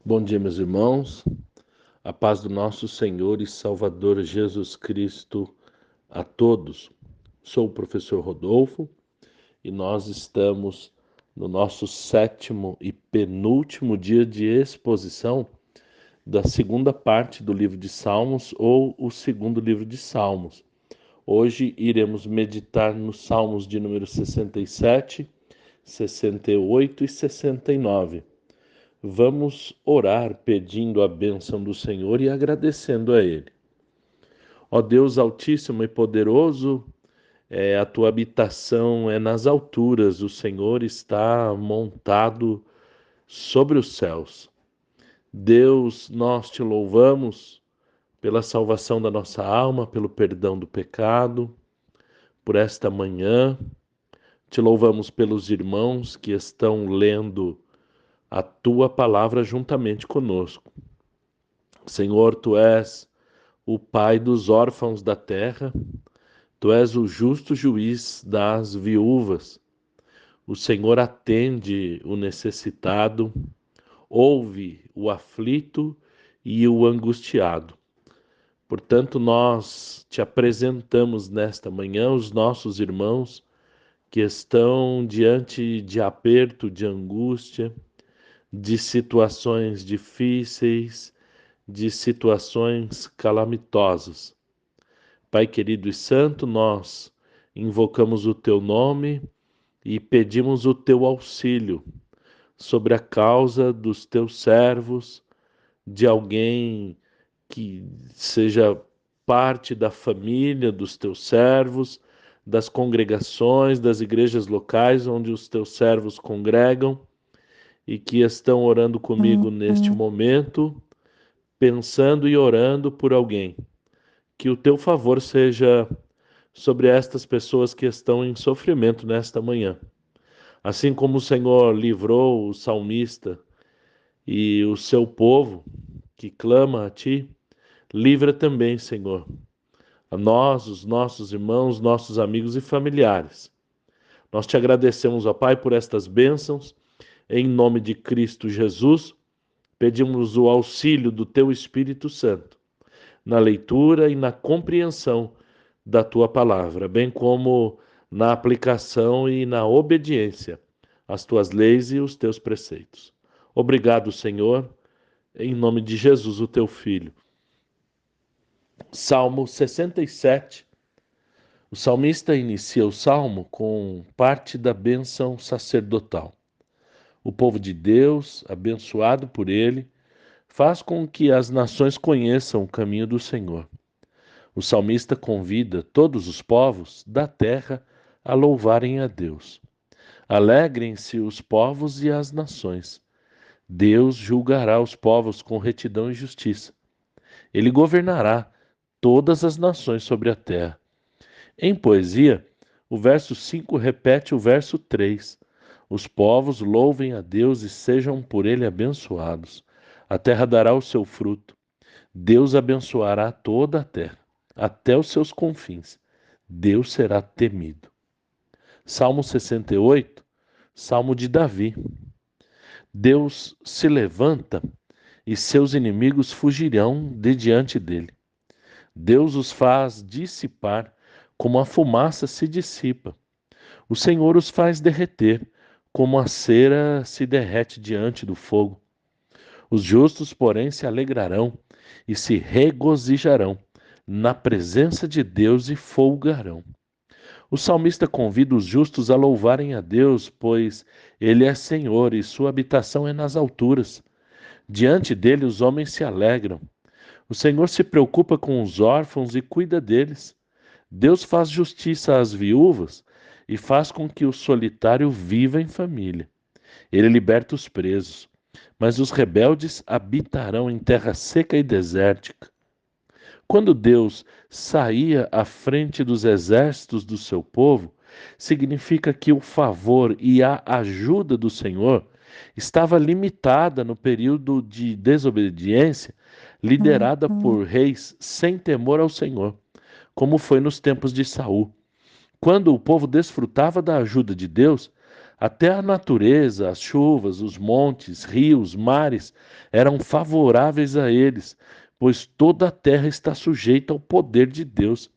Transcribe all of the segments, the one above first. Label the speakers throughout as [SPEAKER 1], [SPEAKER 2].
[SPEAKER 1] Bom dia, meus irmãos. A paz do nosso Senhor e Salvador Jesus Cristo a todos. Sou o professor Rodolfo e nós estamos no nosso sétimo e penúltimo dia de exposição da segunda parte do livro de Salmos ou o segundo livro de Salmos. Hoje iremos meditar nos Salmos de número 67, 68 e 69. Vamos orar pedindo a bênção do Senhor e agradecendo a Ele. Ó Deus Altíssimo e Poderoso, a tua habitação é nas alturas, o Senhor está montado sobre os céus. Deus, nós te louvamos pela salvação da nossa alma, pelo perdão do pecado, por esta manhã. Te louvamos pelos irmãos que estão lendo a tua palavra juntamente conosco. Senhor, tu és o Pai dos órfãos da terra, tu és o justo juiz das viúvas. O Senhor atende o necessitado, ouve o aflito e o angustiado. Portanto, nós te apresentamos nesta manhã os nossos irmãos que estão diante de aperto, de angústia, de situações difíceis, de situações calamitosas. Pai querido e santo, nós invocamos o teu nome e pedimos o teu auxílio sobre a causa dos teus servos, de alguém que seja parte da família dos teus servos, das congregações, das igrejas locais onde os teus servos congregam e que estão orando comigo neste momento, pensando e orando por alguém. Que o teu favor seja sobre estas pessoas que estão em sofrimento nesta manhã. Assim como o Senhor livrou o salmista e o seu povo que clama a ti, livra também, Senhor, a nós, os nossos irmãos, nossos amigos e familiares. Nós te agradecemos, ó Pai, por estas bênçãos. Em nome de Cristo Jesus, pedimos o auxílio do teu Espírito Santo na leitura e na compreensão da tua palavra, bem como na aplicação e na obediência às tuas leis e os teus preceitos. Obrigado, Senhor, em nome de Jesus, o teu Filho. Salmo 67. O salmista inicia o salmo com parte da bênção sacerdotal. O povo de Deus, abençoado por ele, faz com que as nações conheçam o caminho do Senhor. O salmista convida todos os povos da terra a louvarem a Deus. Alegrem-se os povos e as nações. Deus julgará os povos com retidão e justiça. Ele governará todas as nações sobre a terra. Em poesia, o verso 5 repete o verso 3. Os povos louvem a Deus e sejam por ele abençoados. A terra dará o seu fruto. Deus abençoará toda a terra, até os seus confins. Deus será temido. Salmo 68, Salmo de Davi. Deus se levanta e seus inimigos fugirão de diante dele. Deus os faz dissipar como a fumaça se dissipa. O Senhor os faz derreter, como a cera se derrete diante do fogo. Os justos, porém, se alegrarão e se regozijarão na presença de Deus e folgarão. O salmista convida os justos a louvarem a Deus, pois Ele é Senhor e sua habitação é nas alturas. Diante dele os homens se alegram. O Senhor se preocupa com os órfãos e cuida deles. Deus faz justiça às viúvas e faz com que o solitário viva em família. Ele liberta os presos, mas os rebeldes habitarão em terra seca e desértica. Quando Deus saía à frente dos exércitos do seu povo, significa que o favor e a ajuda do Senhor estava limitada no período de desobediência, liderada por reis sem temor ao Senhor, como foi nos tempos de Saul. Quando o povo desfrutava da ajuda de Deus, Até a natureza, as chuvas, os montes, rios, mares eram favoráveis a eles, pois toda a terra está sujeita ao poder de Deus.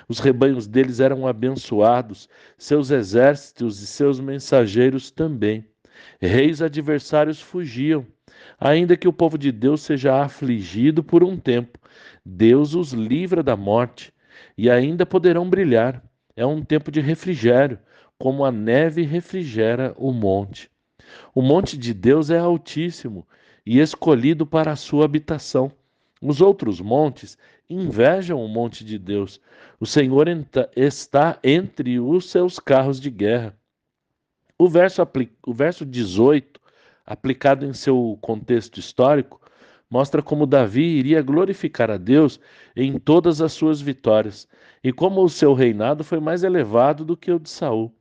[SPEAKER 1] Os rebanhos deles eram abençoados, seus exércitos e seus mensageiros também. Reis adversários fugiam. Ainda que o povo de Deus seja afligido por um tempo, Deus os livra da morte e ainda poderão brilhar. É um tempo de refrigério, como a neve refrigera o monte. O monte de Deus é altíssimo e escolhido para a sua habitação. Os outros montes invejam o monte de Deus. O Senhor está entre os seus carros de guerra. O verso 18, aplicado em seu contexto histórico, mostra como Davi iria glorificar a Deus em todas as suas vitórias e como o seu reinado foi mais elevado do que o de Saul.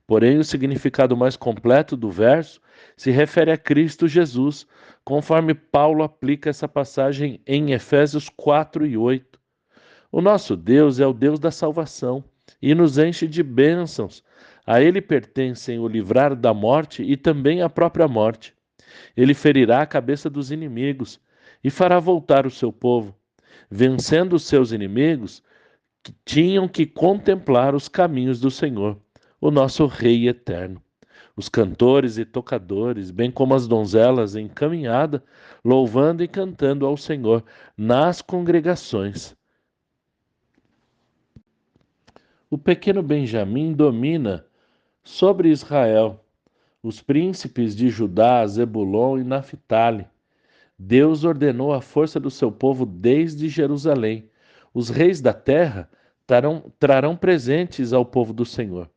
[SPEAKER 1] Porém, o significado mais completo do verso se refere a Cristo Jesus, conforme Paulo aplica essa passagem em Efésios 4 e 8. O nosso Deus é o Deus da salvação e nos enche de bênçãos. A Ele pertencem o livrar da morte e também a própria morte. Ele ferirá a cabeça dos inimigos e fará voltar o seu povo. Vencendo os seus inimigos, que tinham que contemplar os caminhos do Senhor, o nosso Rei eterno. Os cantores e tocadores, bem como as donzelas em caminhada, louvando e cantando ao Senhor nas congregações. O pequeno Benjamim domina sobre Israel, os príncipes de Judá, Zebulon e Naphtali. Deus ordenou a força do seu povo desde Jerusalém. Os reis da terra trarão presentes ao povo do Senhor.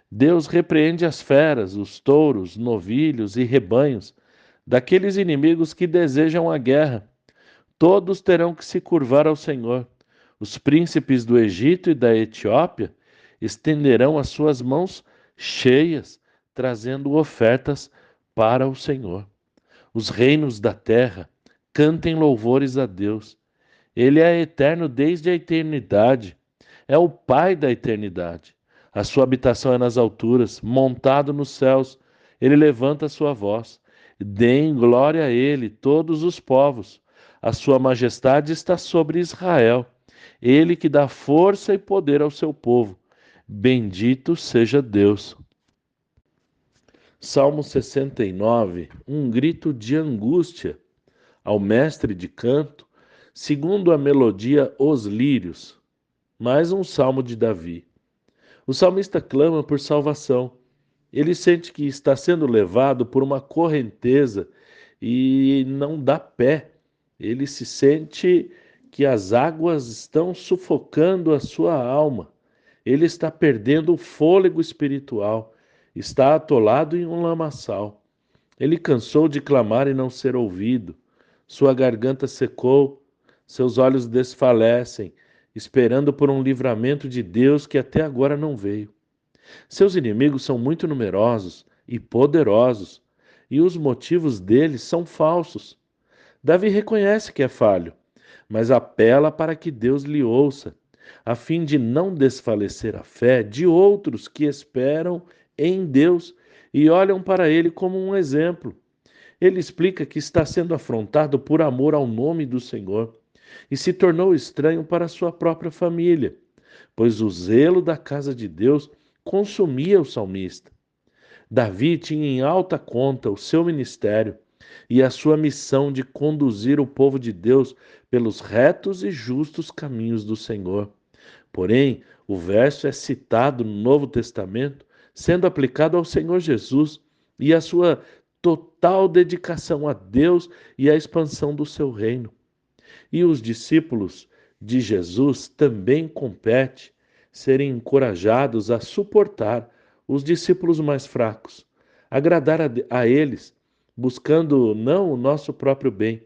[SPEAKER 1] Deus repreende as feras, os touros, novilhos e rebanhos daqueles inimigos que desejam a guerra. Todos terão que se curvar ao Senhor. Os príncipes do Egito e da Etiópia estenderão as suas mãos cheias, trazendo ofertas para o Senhor. Os reinos da terra cantem louvores a Deus. Ele é eterno desde a eternidade. É o Pai da eternidade. A sua habitação é nas alturas, montado nos céus. Ele levanta a sua voz. Deem glória a ele, todos os povos. A sua majestade está sobre Israel. Ele que dá força e poder ao seu povo. Bendito seja Deus. Salmo 69, um grito de angústia ao mestre de canto, segundo a melodia Os Lírios. Mais um salmo de Davi. O salmista clama por salvação. Ele sente que está sendo levado por uma correnteza e não dá pé. Ele se sente que as águas estão sufocando a sua alma. Ele está perdendo o fôlego espiritual, está atolado em um lamaçal. Ele cansou de clamar e não ser ouvido. Sua garganta secou, seus olhos desfalecem, esperando por um livramento de Deus que até agora não veio. Seus inimigos são muito numerosos e poderosos, e os motivos deles são falsos. Davi reconhece que é falho, mas apela para que Deus lhe ouça, a fim de não desfalecer a fé de outros que esperam em Deus e olham para ele como um exemplo. Ele explica que está sendo afrontado por amor ao nome do Senhor e se tornou estranho para sua própria família, pois o zelo da casa de Deus consumia o salmista. Davi tinha em alta conta o seu ministério e a sua missão de conduzir o povo de Deus pelos retos e justos caminhos do Senhor. Porém, o verso é citado no Novo Testamento, sendo aplicado ao Senhor Jesus e à sua total dedicação a Deus e à expansão do seu reino. E os discípulos de Jesus também compete serem encorajados a suportar os discípulos mais fracos, agradar a eles, buscando não o nosso próprio bem,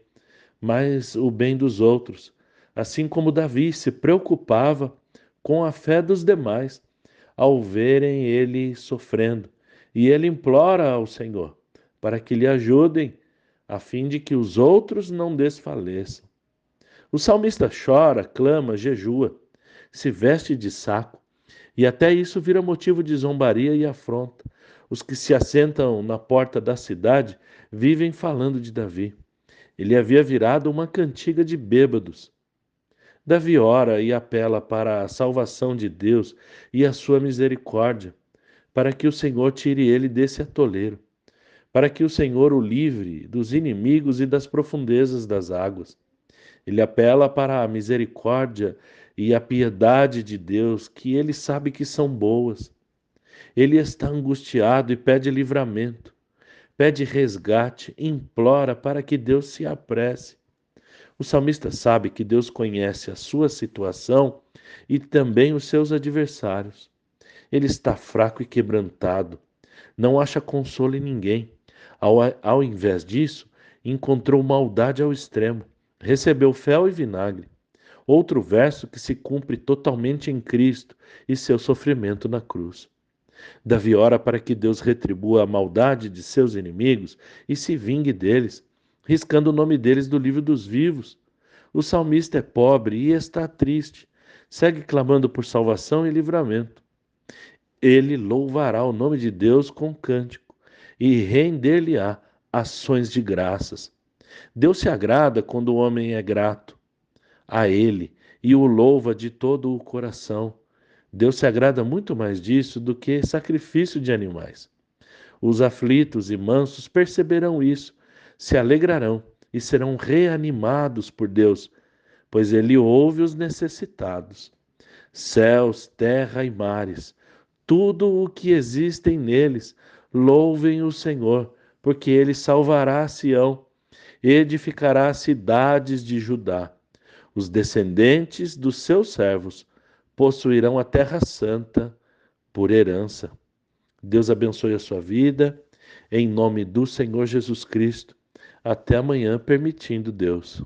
[SPEAKER 1] mas o bem dos outros, assim como Davi se preocupava com a fé dos demais ao verem ele sofrendo. E ele implora ao Senhor para que lhe ajudem, a fim de que os outros não desfaleçam. O salmista chora, clama, jejua, se veste de saco, e até isso vira motivo de zombaria e afronta. Os que se assentam na porta da cidade vivem falando de Davi. Ele havia virado uma cantiga de bêbados. Davi ora e apela para a salvação de Deus e a sua misericórdia, para que o Senhor tire ele desse atoleiro, para que o Senhor o livre dos inimigos e das profundezas das águas. Ele apela para a misericórdia e a piedade de Deus, que ele sabe que são boas. Ele está angustiado e pede livramento, pede resgate, implora para que Deus se apresse. O salmista sabe que Deus conhece a sua situação e também os seus adversários. Ele está fraco e quebrantado, não acha consolo em ninguém. Ao invés disso, encontrou maldade ao extremo, recebeu fel e vinagre. Outro verso que se cumpre totalmente em Cristo e seu sofrimento na cruz. Davi ora para que Deus retribua a maldade de seus inimigos e se vingue deles, riscando o nome deles do livro dos vivos. O salmista é pobre e está triste, segue clamando por salvação e livramento. Ele louvará o nome de Deus com cântico e render-lhe-á ações de graças. Deus se agrada quando o homem é grato a ele e o louva de todo o coração. Deus se agrada muito mais disso do que sacrifício de animais. Os aflitos e mansos perceberão isso, se alegrarão e serão reanimados por Deus, pois ele ouve os necessitados. Céus, terra e mares, tudo o que existem neles, louvem o Senhor, porque ele salvará Sião, edificará as cidades de Judá. Os descendentes dos seus servos possuirão a terra santa por herança. Deus abençoe a sua vida, em nome do Senhor Jesus Cristo. Até amanhã, permitindo Deus.